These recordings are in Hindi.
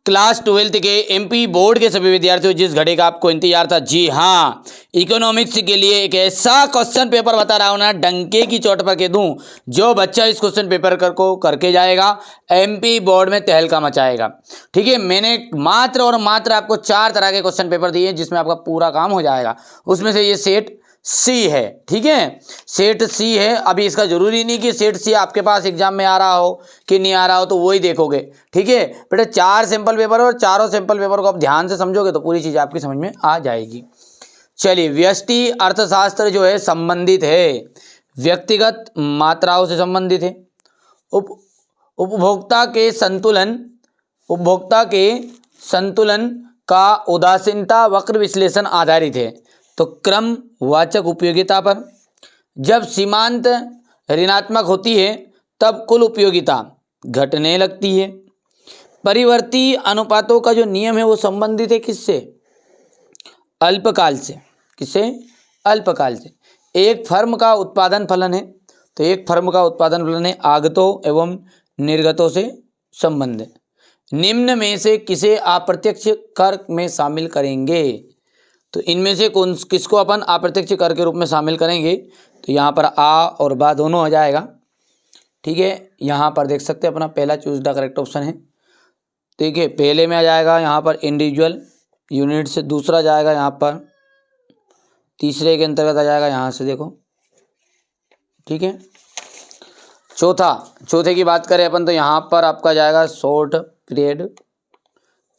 क्लास 12th के एमपी बोर्ड के सभी विद्यार्थियों, जिस घड़ी का आपको इंतजार था, जी हाँ, इकोनॉमिक्स के लिए एक ऐसा क्वेश्चन पेपर बता रहा हूं ना, डंके की चोट पर कह दूं, जो बच्चा इस क्वेश्चन पेपर को करके जाएगा एमपी बोर्ड में तहलका मचाएगा। ठीक है, मैंने मात्र और मात्र आपको 4 तरह के क्वेश्चन पेपर दिए जिसमें आपका पूरा काम हो जाएगा। उसमें से ये सेट सी है। ठीक है, सेट सी है। अभी इसका जरूरी नहीं कि सेट सी आपके पास एग्जाम में आ रहा हो कि नहीं आ रहा हो, तो वही देखोगे। ठीक है बेटा, 4 सैंपल पेपर और चारों सैंपल पेपर को आप ध्यान से समझोगे तो पूरी चीज आपकी समझ में आ जाएगी। चलिए, व्यष्टि अर्थशास्त्र जो है संबंधित है, व्यक्तिगत मात्राओं से संबंधित है। उपभोक्ता के संतुलन का उदासीनता वक्र विश्लेषण आधारित है। तो क्रम वाचक उपयोगिता पर जब सीमांत ऋणात्मक होती है तब कुल उपयोगिता घटने लगती है। परिवर्ती अनुपातों का जो नियम है वो संबंधित है किससे? अल्पकाल से। किससे? अल्पकाल से। एक फर्म का उत्पादन फलन है, तो एक फर्म का उत्पादन फलन है आगतों एवं निर्गतों से संबंध है। निम्न में से किसे अप्रत्यक्ष कर में शामिल करेंगे? तो इनमें से किसको अपन अप्रत्यक्ष कर के रूप में शामिल करेंगे? तो यहाँ पर आ और बा दोनों हो जाएगा। ठीक है, यहाँ पर देख सकते हैं अपना पहला चूज द करेक्ट ऑप्शन है। ठीक है, पहले में आ जाएगा यहाँ पर इंडिविजुअल यूनिट से, दूसरा जाएगा यहाँ पर, तीसरे के अंतर्गत आ जाएगा यहाँ से देखो। ठीक है, चौथे की बात करें अपन तो यहाँ पर आपका जाएगा शॉर्ट पीरियड।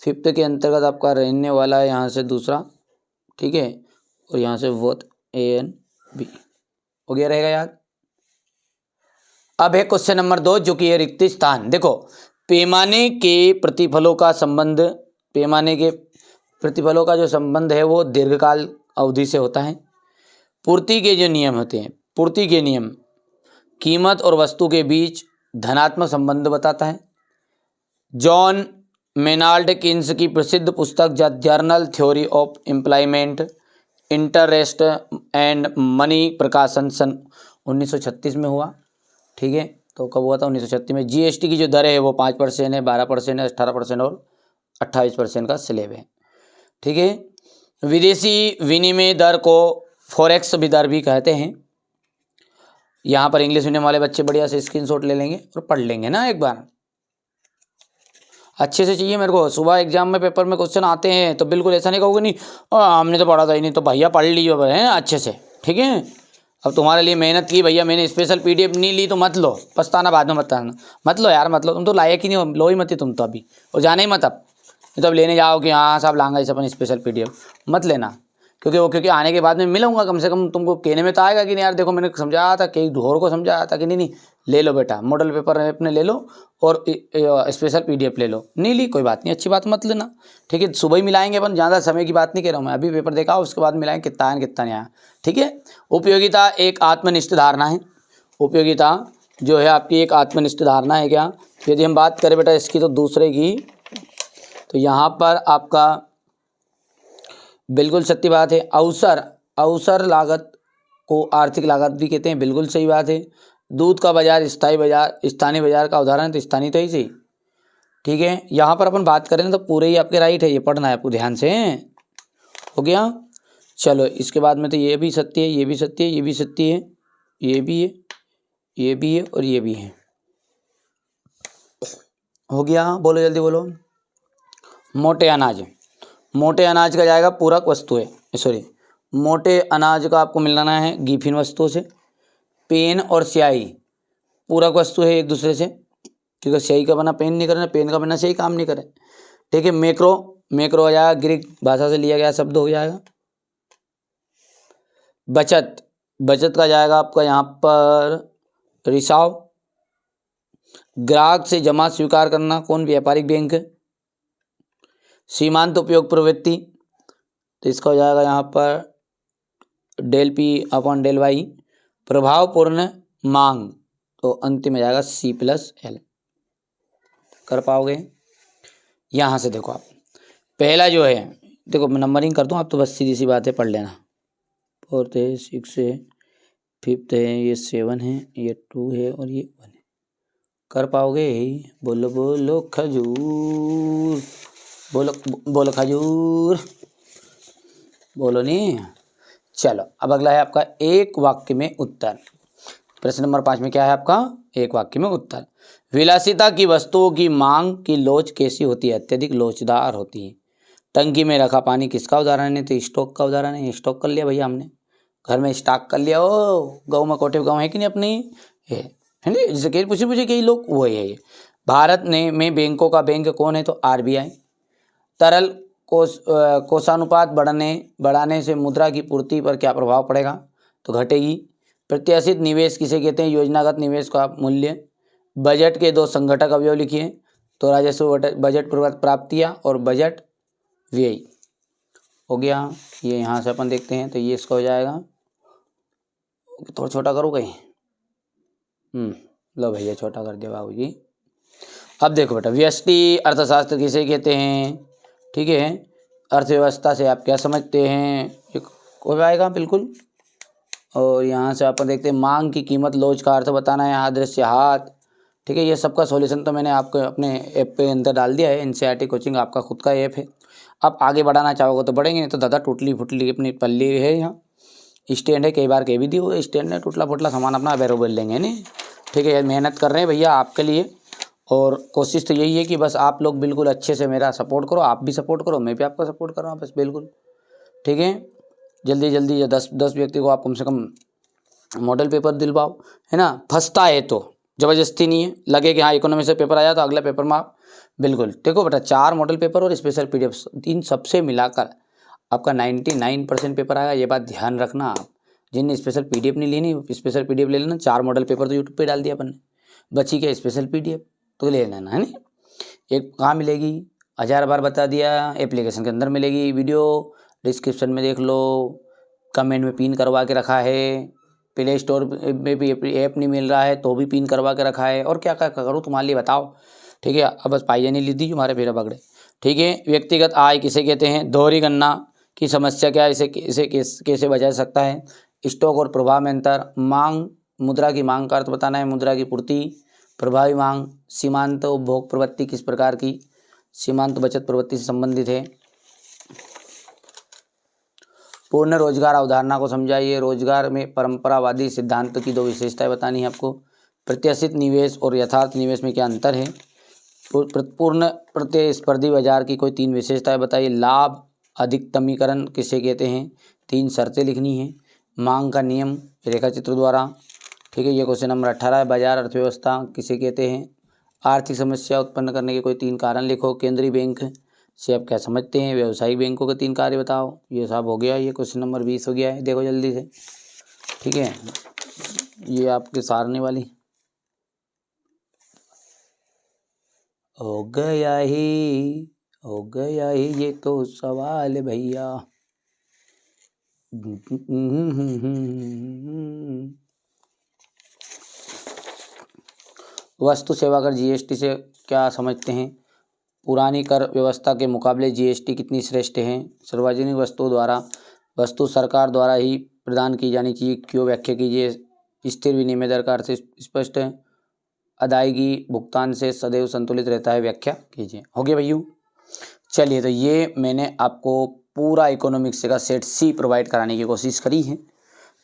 फिफ्थ के अंतर्गत आपका रहने वाला है यहाँ से दूसरा। ठीक है, और यहाँ से बोथ ए एन बी हो गया, रहेगा याद। अब है क्वेश्चन नंबर 2 जो कि है रिक्त स्थान। देखो, पैमाने के प्रतिफलों का संबंध, पैमाने के प्रतिफलों का जो संबंध है वो दीर्घकाल अवधि से होता है। पूर्ति के जो नियम होते हैं, पूर्ति के नियम कीमत और वस्तु के बीच धनात्मक संबंध बताता है। जॉन मेनाल्ड किन्स की प्रसिद्ध पुस्तक the journal theory of employment, interest and money प्रकाशन सन 1936 में हुआ। ठीक है, तो कब हुआ था? 1936 में। जीएसटी की जो दर है वो 5% है, 12% है, 18% और 28% का स्लैब है। ठीक है, विदेशी विनिमय दर को फॉरेक्स दर भी कहते हैं। यहाँ पर इंग्लिश मीडियम वाले बच्चे बढ़िया से स्क्रीनशॉट ले लेंगे और पढ़ लेंगे ना एक बार अच्छे से। चाहिए मेरे को, सुबह एग्जाम में पेपर में क्वेश्चन आते हैं तो बिल्कुल ऐसा नहीं कहोगे नहीं हमने तो पढ़ा था ही नहीं, तो भैया पढ़ लीजिए है अच्छे से। ठीक है, अब तुम्हारे लिए मेहनत की भैया, मैंने स्पेशल पीडीएफ नहीं ली तो मत लो, पछताना बाद में मत लो यार, मत लो, तुम तो लायक ही नहीं हो, लो ही मत ही तुम तो अभी, और जाना ही मत अब। नहीं तो अब लेने जाओ कि हाँ साहब लांगा इस अपन स्पेशल पीडीएफ, मत लेना। क्योंकि आने के बाद में मिलूंगा, कम से कम तुमको कहने में तो आएगा कि नहीं यार देखो मैंने समझाया था, कई ढोर को समझाया था कि नहीं ले लो बेटा, मॉडल पेपर अपने ले लो और स्पेशल पीडीएफ ले लो। नहीं ली कोई बात नहीं, अच्छी बात, मत लेना। ठीक है, सुबह ही मिलाएंगे अपन, ज़्यादा समय की बात नहीं कह रहा हूँ मैं, अभी पेपर देखा उसके बाद मिलाएंगे कितना है कितना नहीं आया। ठीक है, उपयोगिता एक आत्मनिष्ठ धारणा है। उपयोगिता जो है आपकी एक आत्मनिष्ठ धारणा है क्या? यदि हम बात करें बेटा इसकी तो दूसरे की, तो यहाँ पर आपका बिल्कुल सत्य बात है। अवसर लागत को आर्थिक लागत भी कहते हैं, बिल्कुल सही बात है। दूध का बाजार स्थानीय बाजार का उदाहरण है, तो स्थानीय तो ही सही। ठीक है, यहाँ पर अपन बात करें तो पूरे ही आपके राइट है, ये पढ़ना है आपको ध्यान से। हो गया, चलो इसके बाद में तो ये भी सत्य है, ये भी सत्य है, ये भी सत्य है, ये भी है, ये भी है और ये भी है। हो गया, बोलो जल्दी बोलो। मोटे अनाज का जाएगा पूरक वस्तु है, सॉरी, मोटे अनाज का आपको मिलाना है गिफिन वस्तुओं से। पेन और स्याही पूरक वस्तु है एक दूसरे से, क्योंकि स्याही का बना पेन नहीं करे, पेन का बना स्याही काम नहीं करे। ठीक है, मैक्रो हो जाएगा, ग्रीक भाषा से लिया गया शब्द हो जाएगा। बचत का जाएगा आपका यहाँ पर रिसाव। ग्राहक से जमा स्वीकार करना, कौन? व्यापारिक बैंक है। सीमांत उपयोग प्रवृत्ति, तो इसका हो जाएगा यहाँ पर del P upon del Y. प्रभावपूर्ण मांग, तो अंतिम में जाएगा C+L। कर पाओगे? यहाँ से देखो आप, पहला जो है देखो मैं नंबरिंग कर दूँ, आप तो बस सीधी सी बात है पढ़ लेना। 4th है, 6 है, 5th है, ये 7 है, ये 2 है और ये 1 है। कर पाओगे? बोलो बोलो खजूर। बोलो बोलो खजूर, बोलो नहीं। चलो अब अगला है आपका एक वाक्य में उत्तर। प्रश्न नंबर 5 में क्या है आपका, एक वाक्य में उत्तर। विलासिता की वस्तुओं की मांग की लोच कैसी होती है, अत्यधिक लोचदार होती है। टंकी में रखा पानी किसका उदाहरण है, तो स्टॉक का उदाहरण है। स्टॉक कर लिया भैया हमने, घर में स्टॉक कर लिया। ओ गौ में कोटे गाँव है कि नहीं अपनी, है नहीं, जैसे कई पूछे कई लोग, वो है ये। भारत में बैंकों का बैंक कौन है, तो RBI। तरल कोषानुपात बढ़ाने से मुद्रा की पूर्ति पर क्या प्रभाव पड़ेगा, तो घटेगी। प्रत्याशित निवेश किसे कहते हैं, योजनागत निवेश का मूल्य। बजट के 2 संघटक अवयव लिखिए, तो राजस्व बजट प्राप्तियाँ और बजट व्यय। हो गया ये, यहाँ से अपन देखते हैं तो ये इसका हो जाएगा। थोड़ा छोटा करो कहीं, लो भैया छोटा कर दिया बाबू जी। अब देखो बेटा, व्यष्टि अर्थशास्त्र किसे कहते हैं, ठीक है। अर्थव्यवस्था से आप क्या समझते हैं, हो जाएगा बिल्कुल। और यहाँ से अपन देखते हैं मांग की कीमत, लोच का अर्थ बताना है, अदृश्य हाथ, ठीक है। ये सबका सॉल्यूशन तो मैंने आपको अपने ऐप पे अंदर डाल दिया है। NCERT कोचिंग आपका खुद का ऐप है। आप आगे बढ़ाना चाहोगे तो बढ़ेंगे, नहीं तो दादा टूटली फुटली अपनी पल्ली है। यहाँ स्टैंड है, कई बार कह भी दी हो, स्टैंड है टूटला फुटला सामान अपना अवेलेबल लेंगे नहीं, ठीक है। मेहनत कर रहे हैं भैया आपके लिए, और कोशिश तो यही है कि बस आप लोग बिल्कुल अच्छे से मेरा सपोर्ट करो, आप भी सपोर्ट करो, मैं भी आपका सपोर्ट कर रहा हूँ बस, बिल्कुल ठीक है। जल्दी जल्दी 10 व्यक्ति को आप कम से कम मॉडल पेपर दिलवाओ, है ना। फंसता है तो ज़बरदस्ती नहीं है, लगे कि हाँ इकोनॉमी से पेपर आया तो अगला पेपर में आप बिल्कुल देखो बेटा, 4 मॉडल पेपर और स्पेशल PDF, इन सबसे मिलाकर आपका 99% पेपर आएगा। ये बात ध्यान रखना आप। जिनने स्पेशल PDF नहीं लेनी, स्पेशल PDF ले लेना। 4 मॉडल पेपर तो यूट्यूब पे डाल दिया अपन ने, बची क्या स्पेशल PDF, तो ले लेना है नहीं। एक कहाँ मिलेगी, 1000 बार बता दिया, एप्लीकेशन के अंदर मिलेगी वीडियो, डिस्क्रिप्शन में देख लो, कमेंट में पिन करवा के रखा है, प्ले स्टोर में भी ऐप नहीं मिल रहा है तो भी पिन करवा के रखा है। और क्या क्या करूँ तुम्हारे लिए बताओ, ठीक है। अब बस पाइए नहीं ली दी हमारे फेरा पकड़े, ठीक है। व्यक्तिगत आय किसे कहते हैं, दोहरी गणना की समस्या क्या है, इसे कैसे बचा सकता है। स्टॉक और प्रभाव में अंतर। मांग, मुद्रा की मांग का अर्थ बताना है, मुद्रा की पूर्ति। प्रभावी मांग। सीमांत उपभोग प्रवृत्ति किस प्रकार की, सीमांत बचत प्रवृत्ति से संबंधित है। पूर्ण रोजगार अवधारणा को समझाइए। रोजगार में परंपरावादी सिद्धांत की 2 विशेषताएं बतानी है आपको। प्रत्याशित निवेश और यथार्थ निवेश में क्या अंतर है। पूर्ण प्रतिस्पर्धी बाजार की कोई 3 विशेषताएं बताइए। लाभ अधिकतमीकरण किसे कहते हैं, 3 शर्तें लिखनी है। मांग का नियम रेखा चित्र द्वारा, ठीक है। ये क्वेश्चन नंबर 18 है। बाजार अर्थव्यवस्था किसे कहते हैं। आर्थिक समस्या उत्पन्न करने के कोई 3 कारण लिखो। केंद्रीय बैंक से आप क्या समझते हैं, व्यावसायिक बैंकों के 3 कार्य बताओ। ये सब हो गया, ये क्वेश्चन नंबर 20 हो गया है, देखो जल्दी से, ठीक है। ये आपके सारने वाली हो गया ही ये तो सवाल भैया। वस्तु सेवा कर GST से क्या समझते हैं। पुरानी कर व्यवस्था के मुकाबले GST कितनी श्रेष्ठ है। सार्वजनिक वस्तुओं द्वारा वस्तु सरकार द्वारा ही प्रदान की जानी चाहिए, क्यों, व्याख्या कीजिए। स्थिर विनिमय दर का अर्थ स्पष्ट है, अदायगी भुगतान से सदैव संतुलित रहता है, व्याख्या कीजिए। हो गया भैया। चलिए, तो ये मैंने आपको पूरा इकोनॉमिक्स का सेट C प्रोवाइड कराने की कोशिश करी है,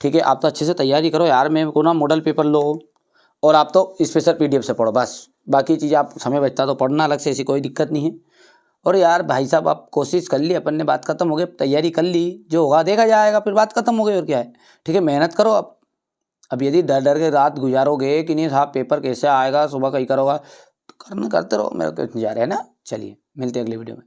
ठीक है। आप तो अच्छे से तैयारी करो यार, मैं को ना मॉडल पेपर लो और आप तो स्पेशल PDF से पढ़ो बस। बाकी चीज़ आप समय बचता तो पढ़ना अलग से, ऐसी कोई दिक्कत नहीं है। और यार भाई साहब, आप कोशिश कर ली, अपन ने बात खत्म हो गई, तैयारी कर ली, जो होगा देखा जाएगा, फिर बात खत्म हो गई और क्या है, ठीक है। मेहनत करो अब यदि डर डर के रात गुजारोगे कि नहीं साहब पेपर कैसे आएगा, सुबह कहीं करोगा, तो करते रहो, मेरा जा रहा है ना। चलिए मिलते हैं अगली वीडियो में।